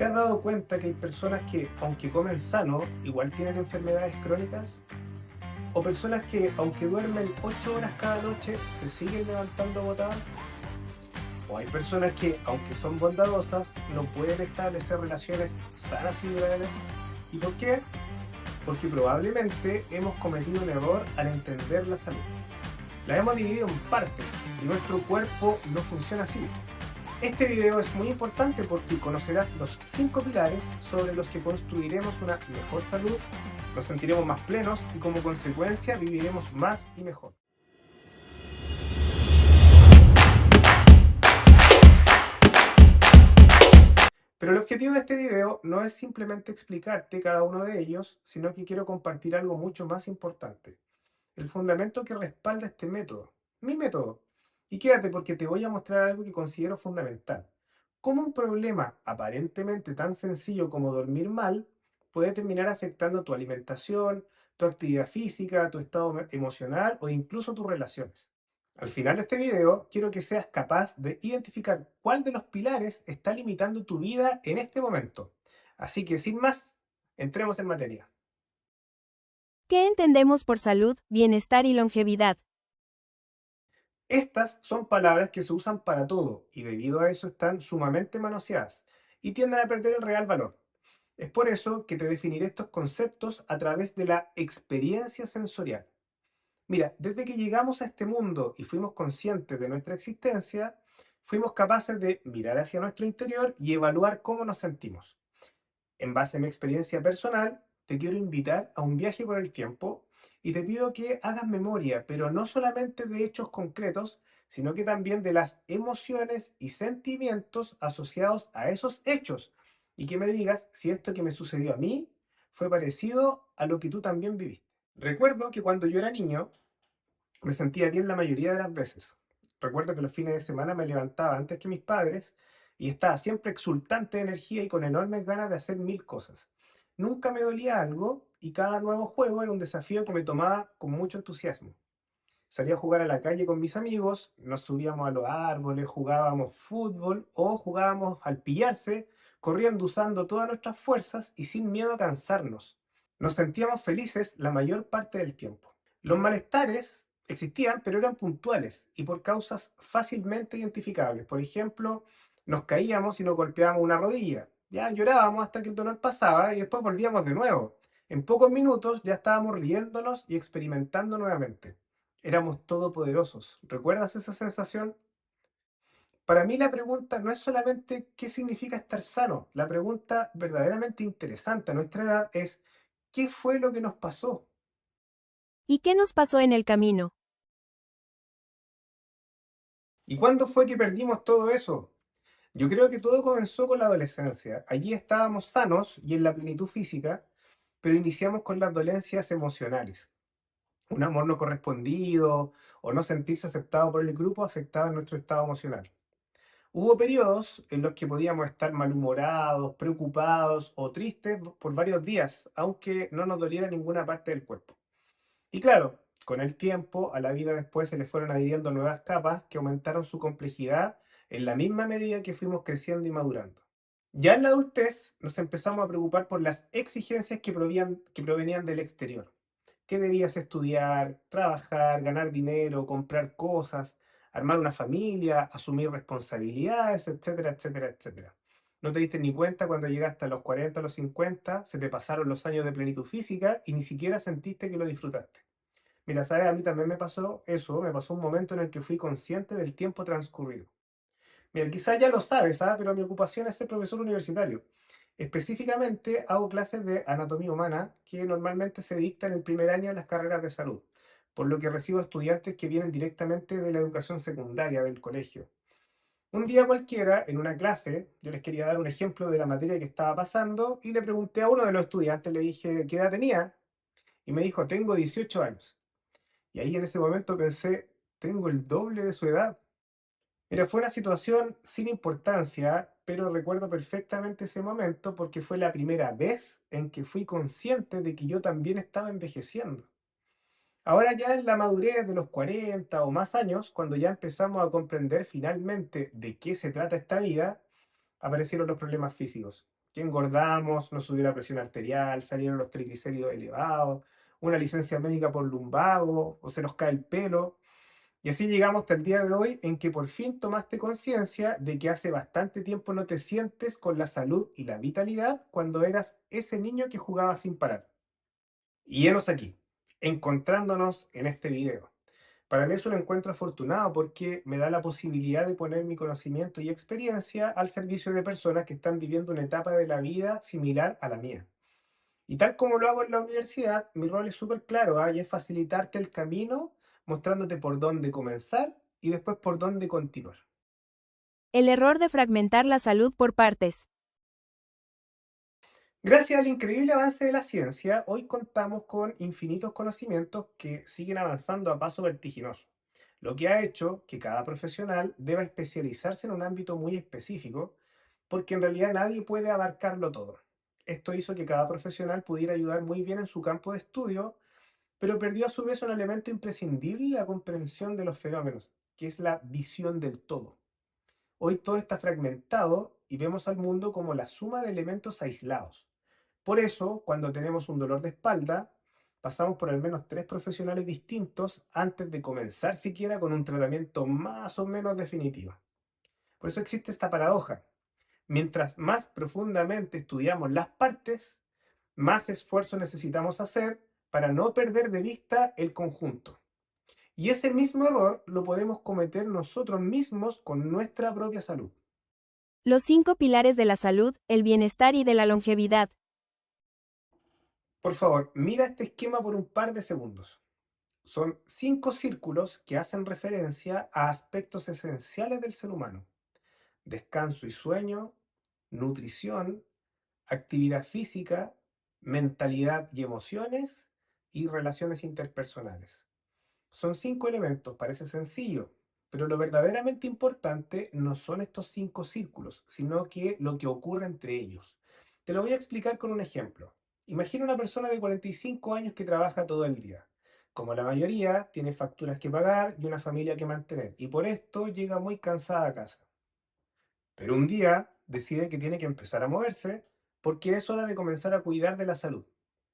¿Te has dado cuenta que hay personas que, aunque comen sano, igual tienen enfermedades crónicas? ¿O personas que, aunque duermen 8 horas cada noche, se siguen levantando botadas? ¿O hay personas que, aunque son bondadosas, no pueden establecer relaciones sanas y duraderas? ¿Y por qué? Porque probablemente hemos cometido un error al entender la salud. La hemos dividido en partes y nuestro cuerpo no funciona así. Este video es muy importante porque conocerás los 5 pilares sobre los que construiremos una mejor salud, nos sentiremos más plenos y como consecuencia viviremos más y mejor. Pero el objetivo de este video no es simplemente explicarte cada uno de ellos, sino que quiero compartir algo mucho más importante. El fundamento que respalda este método, mi método. Y quédate porque te voy a mostrar algo que considero fundamental. Cómo un problema aparentemente tan sencillo como dormir mal puede terminar afectando tu alimentación, tu actividad física, tu estado emocional o incluso tus relaciones. Al final de este video, quiero que seas capaz de identificar cuál de los pilares está limitando tu vida en este momento. Así que sin más, entremos en materia. ¿Qué entendemos por salud, bienestar y longevidad? Estas son palabras que se usan para todo y debido a eso están sumamente manoseadas y tienden a perder el real valor. Es por eso que te definiré estos conceptos a través de la experiencia sensorial. Mira, desde que llegamos a este mundo y fuimos conscientes de nuestra existencia, fuimos capaces de mirar hacia nuestro interior y evaluar cómo nos sentimos. En base a mi experiencia personal, te quiero invitar a un viaje por el tiempo y te pido que hagas memoria, pero no solamente de hechos concretos, sino que también de las emociones y sentimientos asociados a esos hechos y que me digas si esto que me sucedió a mí fue parecido a lo que tú también viviste. Recuerdo que cuando yo era niño me sentía bien la mayoría de las veces. Recuerdo que los fines de semana me levantaba antes que mis padres y estaba siempre exultante de energía y con enormes ganas de hacer mil cosas. Nunca me dolía algo y cada nuevo juego era un desafío que me tomaba con mucho entusiasmo. Salía a jugar a la calle con mis amigos, nos subíamos a los árboles, jugábamos fútbol o jugábamos al pillarse, corriendo usando todas nuestras fuerzas y sin miedo a cansarnos. Nos sentíamos felices la mayor parte del tiempo. Los malestares existían, pero eran puntuales y por causas fácilmente identificables. Por ejemplo, nos caíamos y nos golpeábamos una rodilla. Ya llorábamos hasta que el dolor pasaba y después volvíamos de nuevo. En pocos minutos ya estábamos riéndonos y experimentando nuevamente. Éramos todopoderosos. ¿Recuerdas esa sensación? Para mí la pregunta no es solamente qué significa estar sano. La pregunta verdaderamente interesante a nuestra edad es ¿qué fue lo que nos pasó? ¿Y qué nos pasó en el camino? ¿Y cuándo fue que perdimos todo eso? Yo creo que todo comenzó con la adolescencia. Allí estábamos sanos y en la plenitud física, pero iniciamos con las dolencias emocionales. Un amor no correspondido o no sentirse aceptado por el grupo afectaba nuestro estado emocional. Hubo periodos en los que podíamos estar malhumorados, preocupados o tristes por varios días, aunque no nos doliera ninguna parte del cuerpo. Y claro, con el tiempo, a la vida después se le fueron adhiriendo nuevas capas que aumentaron su complejidad en la misma medida que fuimos creciendo y madurando. Ya en la adultez nos empezamos a preocupar por las exigencias que provenían del exterior. ¿Qué debías estudiar, trabajar, ganar dinero, comprar cosas, armar una familia, asumir responsabilidades, etcétera, etcétera, etcétera? No te diste ni cuenta cuando llegaste a los 40, a los 50, se te pasaron los años de plenitud física y ni siquiera sentiste que lo disfrutaste. Mira, sabes, a mí también me pasó eso, me pasó un momento en el que fui consciente del tiempo transcurrido. Mira, quizás ya lo sabes, ¿ah? Pero mi ocupación es ser profesor universitario. Específicamente hago clases de anatomía humana que normalmente se dictan en el primer año de las carreras de salud, por lo que recibo estudiantes que vienen directamente de la educación secundaria del colegio. Un día cualquiera, en una clase, yo les quería dar un ejemplo de la materia que estaba pasando y le pregunté a uno de los estudiantes, le dije, ¿qué edad tenía? Y me dijo, tengo 18 años. Y ahí en ese momento pensé, tengo el doble de su edad. Mira, fue una situación sin importancia, pero recuerdo perfectamente ese momento porque fue la primera vez en que fui consciente de que yo también estaba envejeciendo. Ahora ya en la madurez de los 40 o más años, cuando ya empezamos a comprender finalmente de qué se trata esta vida, aparecieron los problemas físicos. que engordamos, nos subió la presión arterial, salieron los triglicéridos elevados, una licencia médica por lumbago, o se nos cae el pelo. Y así llegamos hasta el día de hoy en que por fin tomaste conciencia de que hace bastante tiempo no te sientes con la salud y la vitalidad cuando eras ese niño que jugaba sin parar. Y henos aquí, encontrándonos en este video. Para mí es un encuentro afortunado porque me da la posibilidad de poner mi conocimiento y experiencia al servicio de personas que están viviendo una etapa de la vida similar a la mía. Y tal como lo hago en la universidad, mi rol es súper claro, ¿ah? Y es facilitarte el camino, mostrándote por dónde comenzar y después por dónde continuar. El error de fragmentar la salud por partes. Gracias al increíble avance de la ciencia, hoy contamos con infinitos conocimientos que siguen avanzando a paso vertiginoso, lo que ha hecho que cada profesional deba especializarse en un ámbito muy específico, porque en realidad nadie puede abarcarlo todo. Esto hizo que cada profesional pudiera ayudar muy bien en su campo de estudio, pero perdió a su vez un elemento imprescindible en la comprensión de los fenómenos, que es la visión del todo. Hoy todo está fragmentado y vemos al mundo como la suma de elementos aislados. Por eso, cuando tenemos un dolor de espalda, pasamos por al menos 3 profesionales distintos antes de comenzar siquiera con un tratamiento más o menos definitivo. Por eso existe esta paradoja. Mientras más profundamente estudiamos las partes, más esfuerzo necesitamos hacer para no perder de vista el conjunto. Y ese mismo error lo podemos cometer nosotros mismos con nuestra propia salud. Los 5 pilares de la salud, el bienestar y de la longevidad. Por favor, mira este esquema por un par de segundos. Son 5 círculos que hacen referencia a aspectos esenciales del ser humano: descanso y sueño, nutrición, actividad física, mentalidad y emociones, y relaciones interpersonales. Son 5 elementos, parece sencillo, pero lo verdaderamente importante no son estos 5 círculos, sino que lo que ocurre entre ellos. Te lo voy a explicar con un ejemplo. Imagina una persona de 45 años que trabaja todo el día. Como la mayoría, tiene facturas que pagar y una familia que mantener, y por esto llega muy cansada a casa. Pero un día decide que tiene que empezar a moverse porque es hora de comenzar a cuidar de la salud,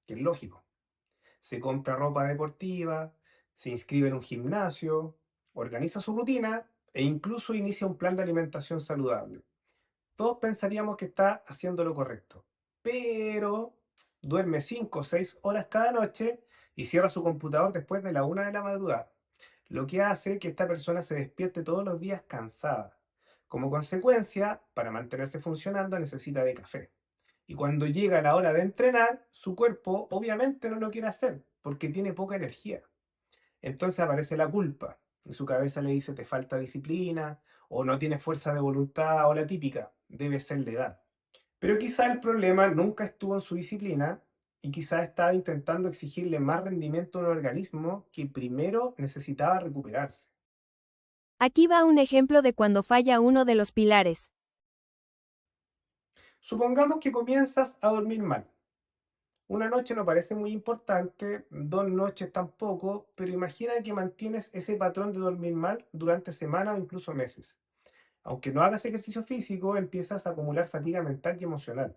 que es lógico. Se compra ropa deportiva, se inscribe en un gimnasio, organiza su rutina e incluso inicia un plan de alimentación saludable. Todos pensaríamos que está haciendo lo correcto, pero duerme 5 o 6 horas cada noche y cierra su computador después de la 1 de la madrugada, lo que hace que esta persona se despierte todos los días cansada. Como consecuencia, para mantenerse funcionando necesita de café. Y cuando llega la hora de entrenar, su cuerpo obviamente no lo quiere hacer porque tiene poca energía. Entonces aparece la culpa. Y su cabeza le dice: te falta disciplina, o no tienes fuerza de voluntad, o la típica, debe ser la edad. Pero quizá el problema nunca estuvo en su disciplina y quizá estaba intentando exigirle más rendimiento a un organismo que primero necesitaba recuperarse. Aquí va un ejemplo de cuando falla uno de los pilares. Supongamos que comienzas a dormir mal. Una noche no parece muy importante, 2 noches tampoco, pero imagina que mantienes ese patrón de dormir mal durante semanas o incluso meses. Aunque no hagas ejercicio físico, empiezas a acumular fatiga mental y emocional,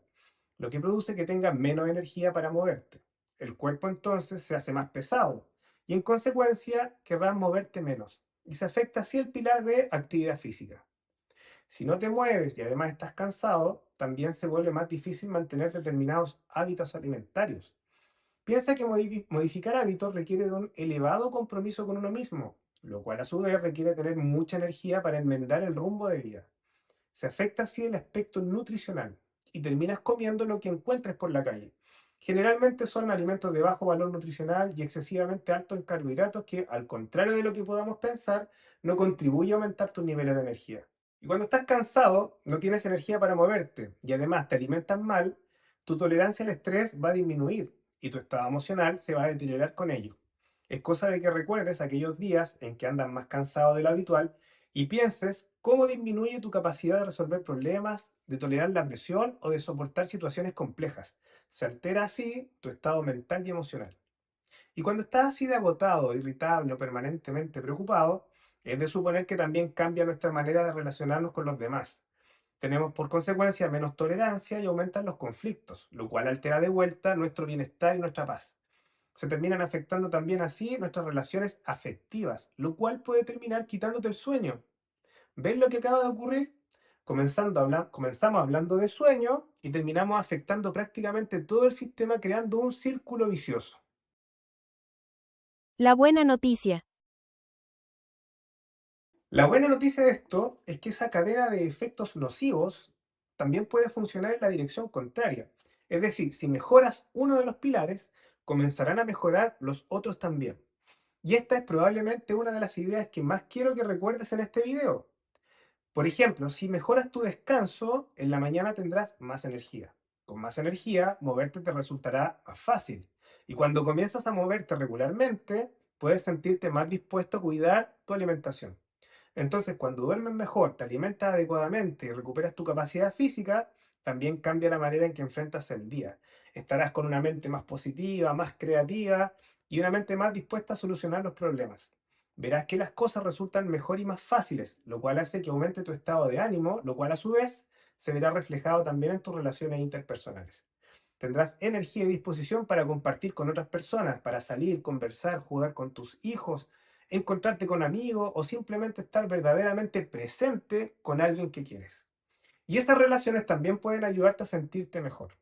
lo que produce que tengas menos energía para moverte. El cuerpo entonces se hace más pesado y en consecuencia querrás moverte menos. Y se afecta así el pilar de actividad física. Si no te mueves y además estás cansado, también se vuelve más difícil mantener determinados hábitos alimentarios. Piensa que modificar hábitos requiere de un elevado compromiso con uno mismo, lo cual a su vez requiere tener mucha energía para enmendar el rumbo de vida. Se afecta así el aspecto nutricional y terminas comiendo lo que encuentres por la calle. Generalmente son alimentos de bajo valor nutricional y excesivamente altos en carbohidratos que, al contrario de lo que podamos pensar, no contribuye a aumentar tus niveles de energía. Y cuando estás cansado, no tienes energía para moverte y además te alimentas mal, tu tolerancia al estrés va a disminuir y tu estado emocional se va a deteriorar con ello. Es cosa de que recuerdes aquellos días en que andas más cansado de lo habitual y pienses cómo disminuye tu capacidad de resolver problemas, de tolerar la presión o de soportar situaciones complejas. Se altera así tu estado mental y emocional. Y cuando estás así de agotado, irritable o permanentemente preocupado, es de suponer que también cambia nuestra manera de relacionarnos con los demás. Tenemos por consecuencia menos tolerancia y aumentan los conflictos, lo cual altera de vuelta nuestro bienestar y nuestra paz. Se terminan afectando también así nuestras relaciones afectivas, lo cual puede terminar quitándote el sueño. ¿Ves lo que acaba de ocurrir? Comenzamos hablando de sueño y terminamos afectando prácticamente todo el sistema creando un círculo vicioso. La buena noticia. La buena noticia de esto es que esa cadena de efectos nocivos también puede funcionar en la dirección contraria. Es decir, si mejoras uno de los pilares, comenzarán a mejorar los otros también. Y esta es probablemente una de las ideas que más quiero que recuerdes en este video. Por ejemplo, si mejoras tu descanso, en la mañana tendrás más energía. Con más energía, moverte te resultará más fácil. Y cuando comienzas a moverte regularmente, puedes sentirte más dispuesto a cuidar tu alimentación. Entonces, cuando duermes mejor, te alimentas adecuadamente y recuperas tu capacidad física, también cambia la manera en que enfrentas el día. Estarás con una mente más positiva, más creativa y una mente más dispuesta a solucionar los problemas. Verás que las cosas resultan mejor y más fáciles, lo cual hace que aumente tu estado de ánimo, lo cual a su vez se verá reflejado también en tus relaciones interpersonales. Tendrás energía y disposición para compartir con otras personas, para salir, conversar, jugar con tus hijos, encontrarte con amigos o simplemente estar verdaderamente presente con alguien que quieres. Y esas relaciones también pueden ayudarte a sentirte mejor.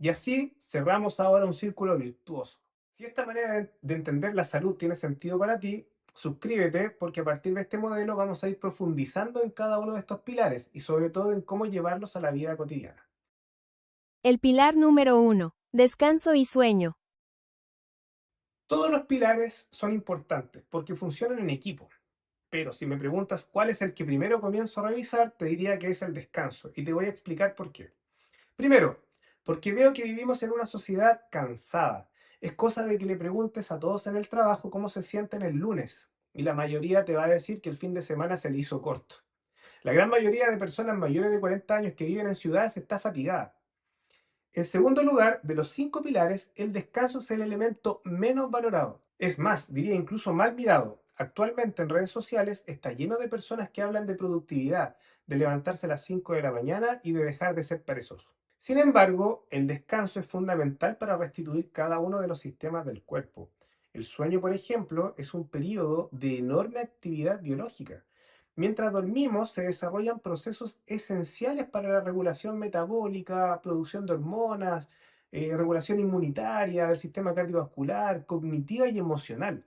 Y así cerramos ahora un círculo virtuoso. Si esta manera de entender la salud tiene sentido para ti, suscríbete porque a partir de este modelo vamos a ir profundizando en cada uno de estos pilares y sobre todo en cómo llevarlos a la vida cotidiana. El pilar número 1. Descanso y sueño. Todos los pilares son importantes porque funcionan en equipo. Pero si me preguntas cuál es el que primero comienzo a revisar, te diría que es el descanso. Y te voy a explicar por qué. Primero, porque veo que vivimos en una sociedad cansada. Es cosa de que le preguntes a todos en el trabajo cómo se sienten el lunes. Y la mayoría te va a decir que el fin de semana se le hizo corto. La gran mayoría de personas mayores de 40 años que viven en ciudades está fatigada. En segundo lugar, de los 5 pilares, el descanso es el elemento menos valorado. Es más, diría incluso mal mirado. Actualmente en redes sociales está lleno de personas que hablan de productividad, de levantarse a las 5 de la mañana y de dejar de ser perezoso. Sin embargo, el descanso es fundamental para restituir cada uno de los sistemas del cuerpo. El sueño, por ejemplo, es un periodo de enorme actividad biológica. Mientras dormimos, se desarrollan procesos esenciales para la regulación metabólica, producción de hormonas, regulación inmunitaria, del sistema cardiovascular, cognitiva y emocional.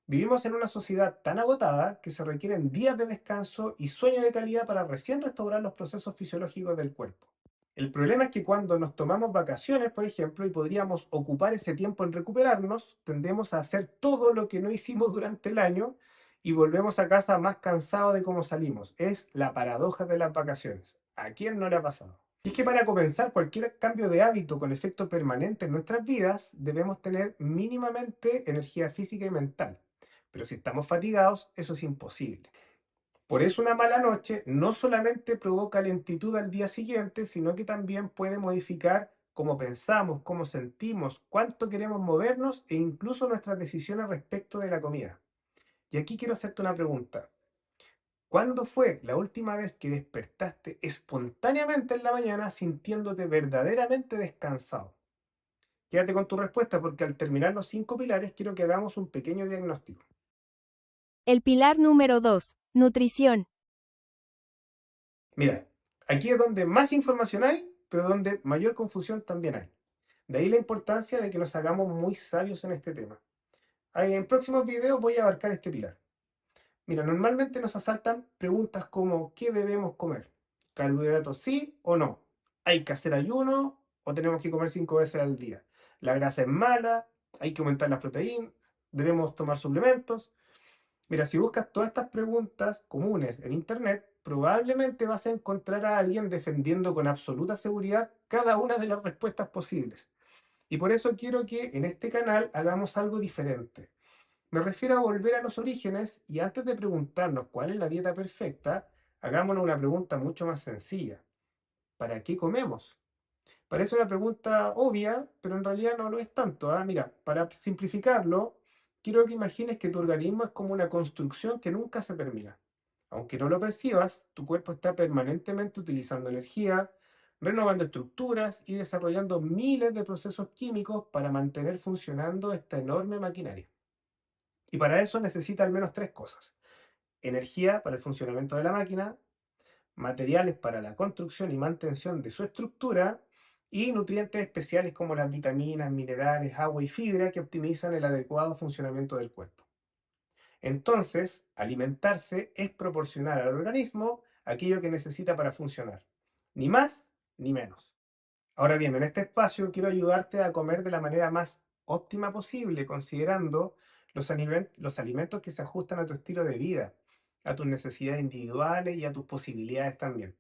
Vivimos en una sociedad tan agotada que se requieren días de descanso y sueño de calidad para recién restaurar los procesos fisiológicos del cuerpo. El problema es que cuando nos tomamos vacaciones, por ejemplo, y podríamos ocupar ese tiempo en recuperarnos, tendemos a hacer todo lo que no hicimos durante el año y volvemos a casa más cansados de cómo salimos. Es la paradoja de las vacaciones. ¿A quién no le ha pasado? Y es que para comenzar cualquier cambio de hábito con efecto permanente en nuestras vidas, debemos tener mínimamente energía física y mental. Pero si estamos fatigados, eso es imposible. Por eso una mala noche no solamente provoca lentitud al día siguiente, sino que también puede modificar cómo pensamos, cómo sentimos, cuánto queremos movernos e incluso nuestras decisiones respecto de la comida. Y aquí quiero hacerte una pregunta. ¿Cuándo fue la última vez que despertaste espontáneamente en la mañana sintiéndote verdaderamente descansado? Quédate con tu respuesta porque al terminar los 5 pilares quiero que hagamos un pequeño diagnóstico. El pilar número 2. Nutrición. Mira, aquí es donde más información hay, pero donde mayor confusión también hay. De ahí la importancia de que nos hagamos muy sabios en este tema. En próximos videos voy a abarcar este pilar. Mira, normalmente nos asaltan preguntas como ¿qué debemos comer? ¿Carbohidratos sí o no? ¿Hay que hacer ayuno o tenemos que comer 5 veces al día? ¿La grasa es mala? ¿Hay que aumentar las proteínas? ¿Debemos tomar suplementos? Mira, si buscas todas estas preguntas comunes en Internet, probablemente vas a encontrar a alguien defendiendo con absoluta seguridad cada una de las respuestas posibles. Y por eso quiero que en este canal hagamos algo diferente. Me refiero a volver a los orígenes y antes de preguntarnos cuál es la dieta perfecta, hagámonos una pregunta mucho más sencilla. ¿Para qué comemos? Parece una pregunta obvia, pero en realidad no lo es tanto, ¿ah? Mira, para simplificarlo, quiero que imagines que tu organismo es como una construcción que nunca se termina. Aunque no lo percibas, tu cuerpo está permanentemente utilizando energía, renovando estructuras y desarrollando miles de procesos químicos para mantener funcionando esta enorme maquinaria. Y para eso necesita al menos tres cosas: energía para el funcionamiento de la máquina, materiales para la construcción y mantención de su estructura, y nutrientes especiales como las vitaminas, minerales, agua y fibra que optimizan el adecuado funcionamiento del cuerpo. Entonces, alimentarse es proporcionar al organismo aquello que necesita para funcionar, ni más ni menos. Ahora bien, en este espacio quiero ayudarte a comer de la manera más óptima posible, considerando los alimentos que se ajustan a tu estilo de vida, a tus necesidades individuales y a tus posibilidades también.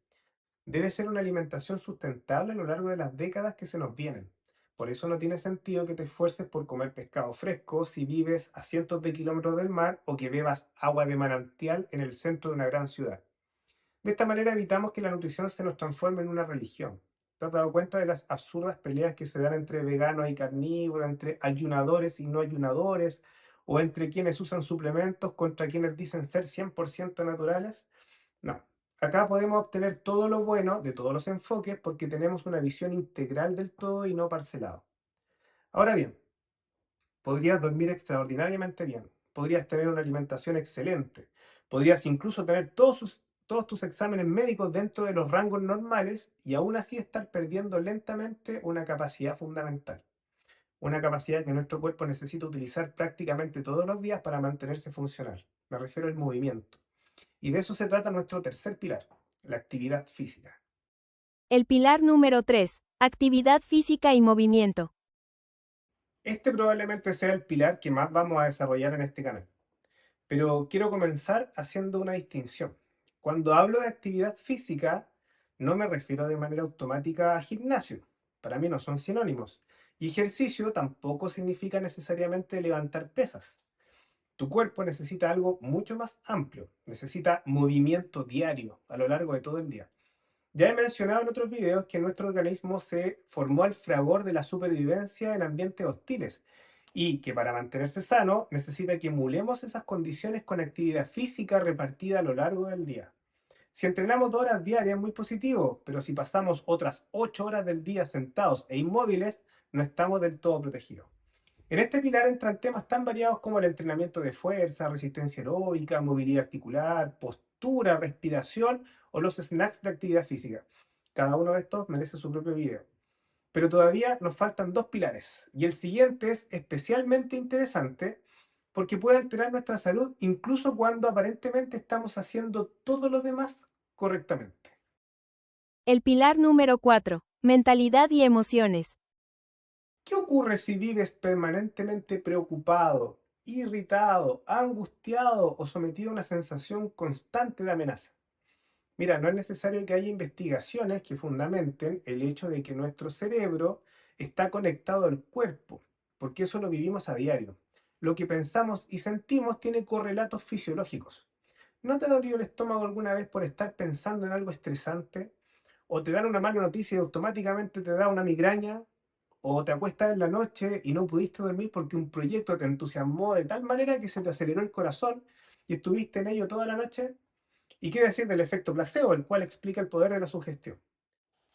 Debe ser una alimentación sustentable a lo largo de las décadas que se nos vienen. Por eso no tiene sentido que te esfuerces por comer pescado fresco si vives a cientos de kilómetros del mar o que bebas agua de manantial en el centro de una gran ciudad. De esta manera evitamos que la nutrición se nos transforme en una religión. ¿Te has dado cuenta de las absurdas peleas que se dan entre veganos y carnívoros, entre ayunadores y no ayunadores, o entre quienes usan suplementos contra quienes dicen ser 100% naturales? No. Acá podemos obtener todo lo bueno de todos los enfoques porque tenemos una visión integral del todo y no parcelado. Ahora bien, podrías dormir extraordinariamente bien, podrías tener una alimentación excelente, podrías incluso tener todos tus exámenes médicos dentro de los rangos normales y aún así estar perdiendo lentamente una capacidad fundamental, una capacidad que nuestro cuerpo necesita utilizar prácticamente todos los días para mantenerse funcional. Me refiero al movimiento. Y de eso se trata nuestro tercer pilar, la actividad física. El pilar número 3. Actividad física y movimiento. Este probablemente sea el pilar que más vamos a desarrollar en este canal. Pero quiero comenzar haciendo una distinción. Cuando hablo de actividad física, no me refiero de manera automática a gimnasio. Para mí no son sinónimos. Y ejercicio tampoco significa necesariamente levantar pesas. Tu cuerpo necesita algo mucho más amplio. Necesita movimiento diario a lo largo de todo el día. Ya he mencionado en otros videos que nuestro organismo se formó al fragor de la supervivencia en ambientes hostiles y que para mantenerse sano necesita que emulemos esas condiciones con actividad física repartida a lo largo del día. Si entrenamos 2 horas diarias es muy positivo, pero si pasamos otras 8 horas del día sentados e inmóviles, no estamos del todo protegidos. En este pilar entran temas tan variados como el entrenamiento de fuerza, resistencia aeróbica, movilidad articular, postura, respiración o los snacks de actividad física. Cada uno de estos merece su propio video. Pero todavía nos faltan dos pilares y el siguiente es especialmente interesante porque puede alterar nuestra salud incluso cuando aparentemente estamos haciendo todo lo demás correctamente. El pilar número 4. Mentalidad y emociones. ¿Qué ocurre si vives permanentemente preocupado, irritado, angustiado o sometido a una sensación constante de amenaza? Mira, no es necesario que haya investigaciones que fundamenten el hecho de que nuestro cerebro está conectado al cuerpo, porque eso lo vivimos a diario. Lo que pensamos y sentimos tiene correlatos fisiológicos. ¿No te ha dolido el estómago alguna vez por estar pensando en algo estresante? ¿O te dan una mala noticia y automáticamente te da una migraña? ¿O te acuestas en la noche y no pudiste dormir porque un proyecto te entusiasmó de tal manera que se te aceleró el corazón y estuviste en ello toda la noche? ¿Y qué decir del efecto placebo, el cual explica el poder de la sugestión?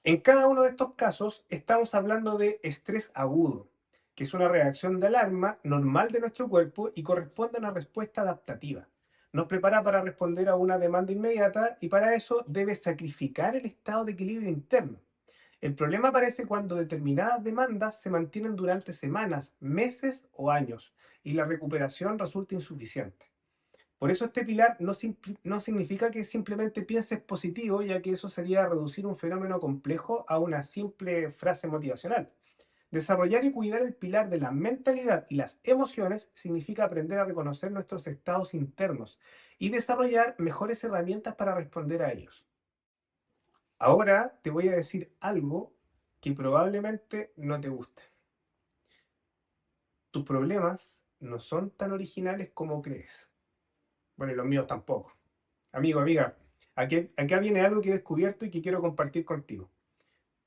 En cada uno de estos casos estamos hablando de estrés agudo, que es una reacción de alarma normal de nuestro cuerpo y corresponde a una respuesta adaptativa. Nos prepara para responder a una demanda inmediata y para eso debe sacrificar el estado de equilibrio interno. El problema aparece cuando determinadas demandas se mantienen durante semanas, meses o años y la recuperación resulta insuficiente. Por eso este pilar no significa que simplemente pienses positivo, ya que eso sería reducir un fenómeno complejo a una simple frase motivacional. Desarrollar y cuidar el pilar de la mentalidad y las emociones significa aprender a reconocer nuestros estados internos y desarrollar mejores herramientas para responder a ellos. Ahora te voy a decir algo que probablemente no te guste. Tus problemas no son tan originales como crees. Bueno, y los míos tampoco. Amigo, amiga, acá viene algo que he descubierto y que quiero compartir contigo.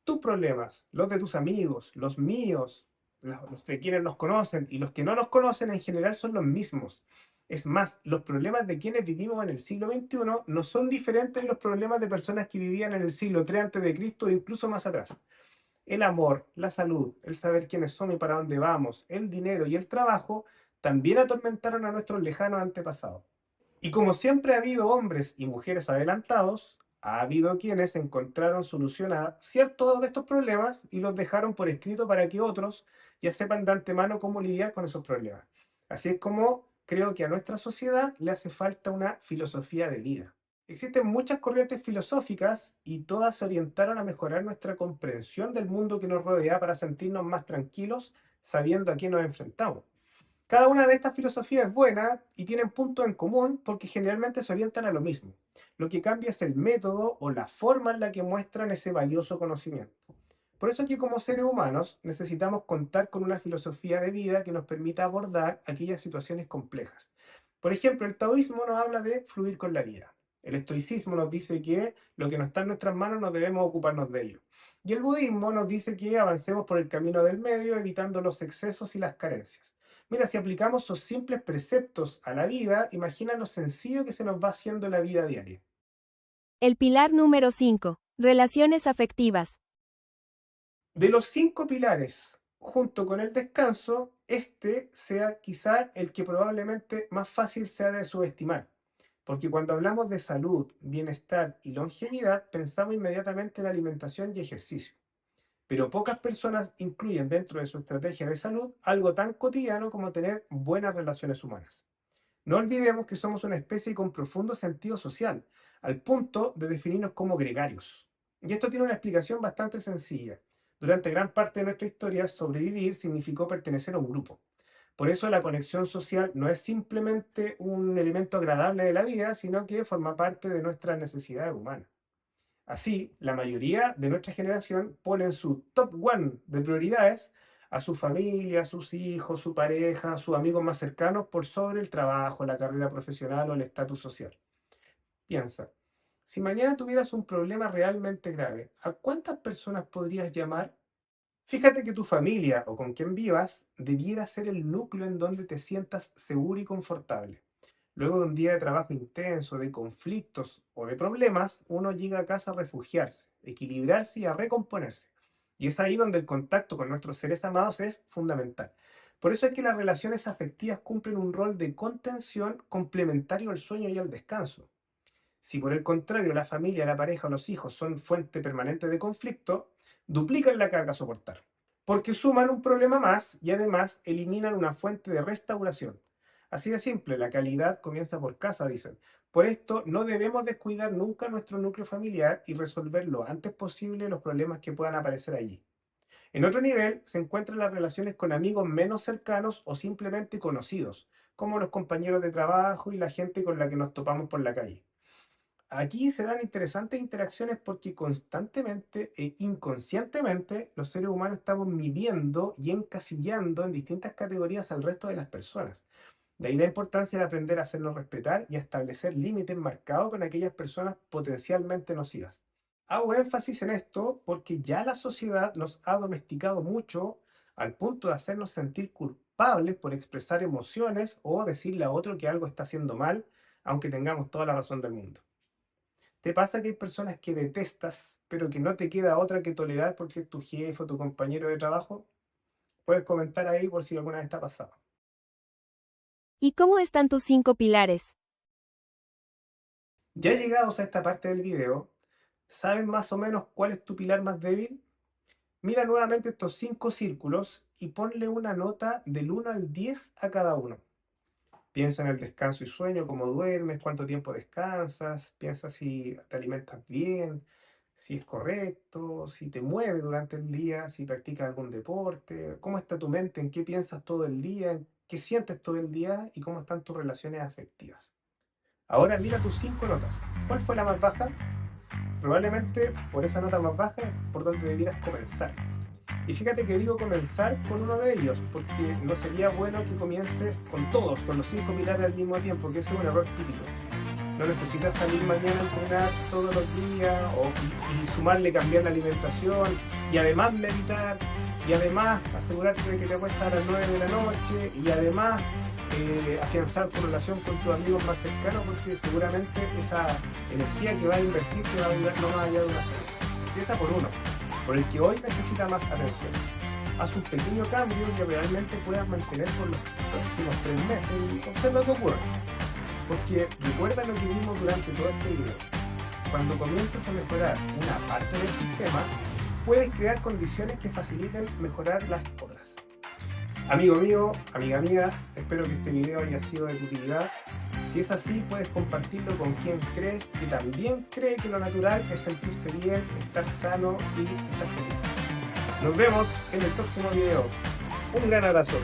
Tus problemas, los de tus amigos, los míos, los de quienes nos conocen y los que no nos conocen en general son los mismos. Es más, los problemas de quienes vivimos en el siglo XXI no son diferentes de los problemas de personas que vivían en el siglo III antes de Cristo o incluso más atrás. El amor, la salud, el saber quiénes somos y para dónde vamos, el dinero y el trabajo también atormentaron a nuestros lejanos antepasados. Y como siempre ha habido hombres y mujeres adelantados, ha habido quienes encontraron solución a ciertos de estos problemas y los dejaron por escrito para que otros ya sepan de antemano cómo lidiar con esos problemas. Así es como creo que a nuestra sociedad le hace falta una filosofía de vida. Existen muchas corrientes filosóficas y todas se orientaron a mejorar nuestra comprensión del mundo que nos rodea para sentirnos más tranquilos sabiendo a qué nos enfrentamos. Cada una de estas filosofías es buena y tienen puntos en común porque generalmente se orientan a lo mismo. Lo que cambia es el método o la forma en la que muestran ese valioso conocimiento. Por eso es que como seres humanos necesitamos contar con una filosofía de vida que nos permita abordar aquellas situaciones complejas. Por ejemplo, el taoísmo nos habla de fluir con la vida. El estoicismo nos dice que lo que no está en nuestras manos no debemos ocuparnos de ello. Y el budismo nos dice que avancemos por el camino del medio evitando los excesos y las carencias. Mira, si aplicamos esos simples preceptos a la vida, imagina lo sencillo que se nos va haciendo la vida diaria. El pilar número 5. Relaciones afectivas. De los 5 pilares, junto con el descanso, este sea quizá el que probablemente más fácil sea de subestimar. Porque cuando hablamos de salud, bienestar y longevidad, pensamos inmediatamente en alimentación y ejercicio. Pero pocas personas incluyen dentro de su estrategia de salud algo tan cotidiano como tener buenas relaciones humanas. No olvidemos que somos una especie con profundo sentido social, al punto de definirnos como gregarios. Y esto tiene una explicación bastante sencilla. Durante gran parte de nuestra historia, sobrevivir significó pertenecer a un grupo. Por eso la conexión social no es simplemente un elemento agradable de la vida, sino que forma parte de nuestras necesidades humanas. Así, la mayoría de nuestra generación pone en su top one de prioridades a su familia, a sus hijos, su pareja, a sus amigos más cercanos por sobre el trabajo, la carrera profesional o el estatus social. Piensa, si mañana tuvieras un problema realmente grave, ¿a cuántas personas podrías llamar? Fíjate que tu familia o con quien vivas debiera ser el núcleo en donde te sientas seguro y confortable. Luego de un día de trabajo intenso, de conflictos o de problemas, uno llega a casa a refugiarse, equilibrarse y a recomponerse. Y es ahí donde el contacto con nuestros seres amados es fundamental. Por eso es que las relaciones afectivas cumplen un rol de contención complementario al sueño y al descanso. Si por el contrario la familia, la pareja o los hijos son fuente permanente de conflicto, duplican la carga a soportar, porque suman un problema más y además eliminan una fuente de restauración. Así de simple, la calidad comienza por casa, dicen. Por esto, no debemos descuidar nunca nuestro núcleo familiar y resolver lo antes posible los problemas que puedan aparecer allí. En otro nivel se encuentran las relaciones con amigos menos cercanos o simplemente conocidos, como los compañeros de trabajo y la gente con la que nos topamos por la calle. Aquí se dan interesantes interacciones porque constantemente e inconscientemente los seres humanos estamos midiendo y encasillando en distintas categorías al resto de las personas. De ahí la importancia de aprender a hacernos respetar y a establecer límites marcados con aquellas personas potencialmente nocivas. Hago énfasis en esto porque ya la sociedad nos ha domesticado mucho al punto de hacernos sentir culpables por expresar emociones o decirle a otro que algo está haciendo mal, aunque tengamos toda la razón del mundo. ¿Te pasa que hay personas que detestas, pero que no te queda otra que tolerar porque es tu jefe o tu compañero de trabajo? Puedes comentar ahí por si alguna vez te ha pasado. ¿Y cómo están tus 5 pilares? Ya llegados a esta parte del video, ¿sabes más o menos cuál es tu pilar más débil? Mira nuevamente estos 5 círculos y ponle una nota del 1 al 10 a cada uno. Piensa en el descanso y sueño, cómo duermes, cuánto tiempo descansas, piensa si te alimentas bien, si es correcto, si te mueves durante el día, si practicas algún deporte, cómo está tu mente, en qué piensas todo el día, en qué sientes todo el día y cómo están tus relaciones afectivas. Ahora mira tus 5 notas. ¿Cuál fue la más baja? Probablemente por esa nota más baja es por donde debieras comenzar. Y fíjate que digo comenzar con uno de ellos, porque no sería bueno que comiences con todos, con los 5 pilares al mismo tiempo, que ese es un error típico. No necesitas salir mañana a entrenar todos los días y sumarle cambiar la alimentación y además meditar y además asegurarte de que te acuestas a las 9 de la noche y además afianzar tu relación con tus amigos más cercanos, porque seguramente esa energía que va a invertir te va a ayudar no más allá de una semana. Empieza por uno, por el que hoy necesita más atención. Haz un pequeño cambio que realmente puedas mantener por los próximos 3 meses y observa qué ocurre. Porque recuerda lo que vimos durante todo este video. Cuando comienzas a mejorar una parte del sistema, puedes crear condiciones que faciliten mejorar las otras. Amigo mío, amiga mía, espero que este video haya sido de tu utilidad. Si es así, puedes compartirlo con quien crees que también cree que lo natural es sentirse bien, estar sano y estar feliz. Nos vemos en el próximo video. Un gran abrazo.